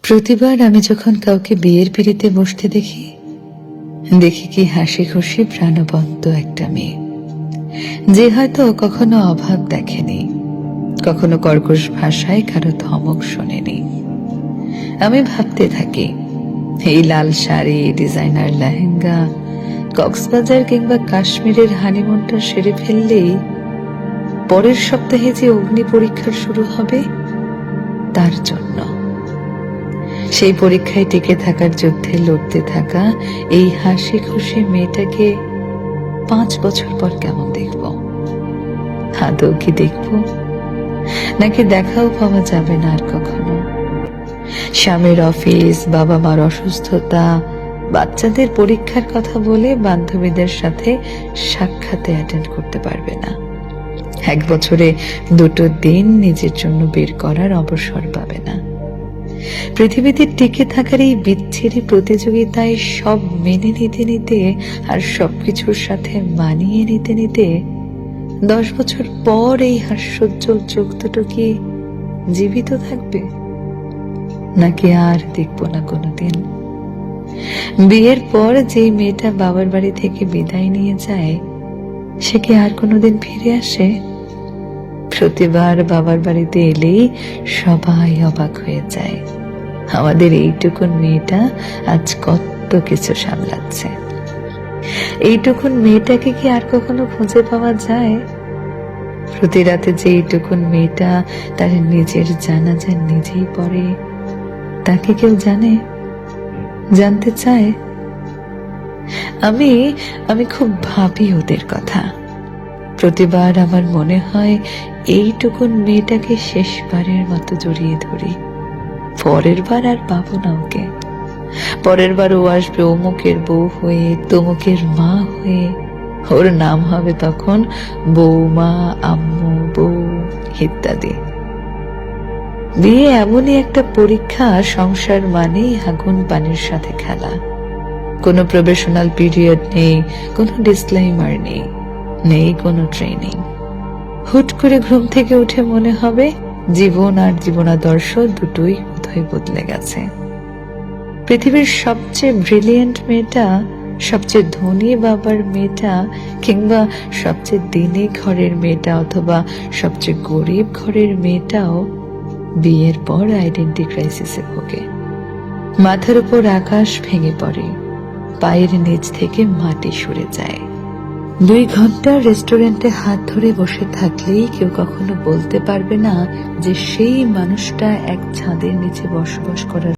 প্রতিবার আমি যখন কাউকে বিয়ের পিড়িতে বসতে দেখি কি হাসি খুশি প্রাণবন্ত একটা মেয়ে, যে হয়তো কখনো অভাব দেখেনি, কখনো কর্কশ ভাষায় কারো ধমক শোনেনি। আমি ভাবতে থাকি, এই লাল শাড়ি, ডিজাইনার লেহেঙ্গা, কক্সবাজার কিংবা কাশ্মীরের হানিমুনটা সেরে ফেললেই পরের সপ্তাহে যে অগ্নি পরীক্ষা শুরু হবে তার জন্য। সেই পরীক্ষায় টিকে থাকার যুদ্ধে লড়তে থাকা এই হাসি খুশি মেয়েটাকে 5 বছর পর কেমন দেখব? আদৌ কি দেখব, নাকি দেখাও পাওয়া যাবে না আর কখনো? স্বামীর অফিস, বাবা মার অসুস্থতা, বাচ্চাদের পরীক্ষার কথা বলে বান্ধবীদের সাথে সাক্ষাতে অ্যাটেন্ড করতে পারবে না। 1 বছরে 2টো দিন নিজের জন্য বের করার অবসর পাবে না। পৃথিবীতে টিকে থাকার এই বিচ্ছিরি প্রতিযোগিতায় সব মেনে নিতে নিতে আর সবকিছুর সাথে মানিয়ে নিতে নিতে 10 বছর পর এই হাস্যোজ্জ্বল চোখ দুটো কি জীবিত থাকবে, নাকি আর দেখবো না কোনোদিন? বিয়ের পর যে মেয়েটা বাবার বাড়ি থেকে বিদায় নিয়ে যায়, সে কি আর কোনোদিন ফিরে আসে? প্রতিবার বাবার বাড়িতে এলেই সবাই অবাক হয়ে যায়, আমাদের এইটুকুন মেয়েটা আজ কত কিছু সামলাচ্ছে। এইটুকুন মেয়েটাকে কি আর কখনো খুঁজে পাওয়া যায়? প্রতি রাতে যে এইটুকুন মেয়েটা তার নিজের জানাজা নিজেই পড়ে, তাকে কেউ জানে, জানতে চায়? আমি খুব ভাবি ওদের কথা। প্রতিবার আমার মনে হয় এইটুকুন মেয়েটাকে শেষবারের মতো জড়িয়ে ধরি। পরের বার আর পাবো না ওকে। পরের বার ও আসবে অমুকের বউ হয়ে, তমুকের মা হয়ে। ওর নাম হবে তখন বৌমা, আম্মু, বউ ইত্যাদি। বিয়ে এমনই একটা পরীক্ষা, সংসার মানেই আগুন পানির সাথে খেলা। কোনো প্রবেশনাল পিরিয়ড নেই, কোনো ডিসক্লেইমার নেই, নেই কোনো ট্রেনিং। হুট করে ঘুম থেকে উঠে মনে হবে জীবন আর জীবনাদর্শ দুটোই বোধহয় বদলে গেছে। পৃথিবীর সবচেয়ে ব্রিলিয়েন্ট মেয়েটা, সবচেয়ে ধনী বাবার মেয়েটা, কিংবা সবচেয়ে দিনে ঘরের মেয়েটা অথবা সবচেয়ে গরিব ঘরের মেয়েটাও বিয়ের পর আইডেন্টি ক্রাইসিসে ভোগে। মাথার উপর আকাশ ভেঙে পড়ে, পায়ের নিচ থেকে মাটি সরে যায়। 2 ঘন্টা রেস্টুরেন্টে হাত ধরে বসে থাকলেই কেউ কখনো বলতে পারবে না যে সেই মানুষটা এক ছাদের নিচে বসবাস করার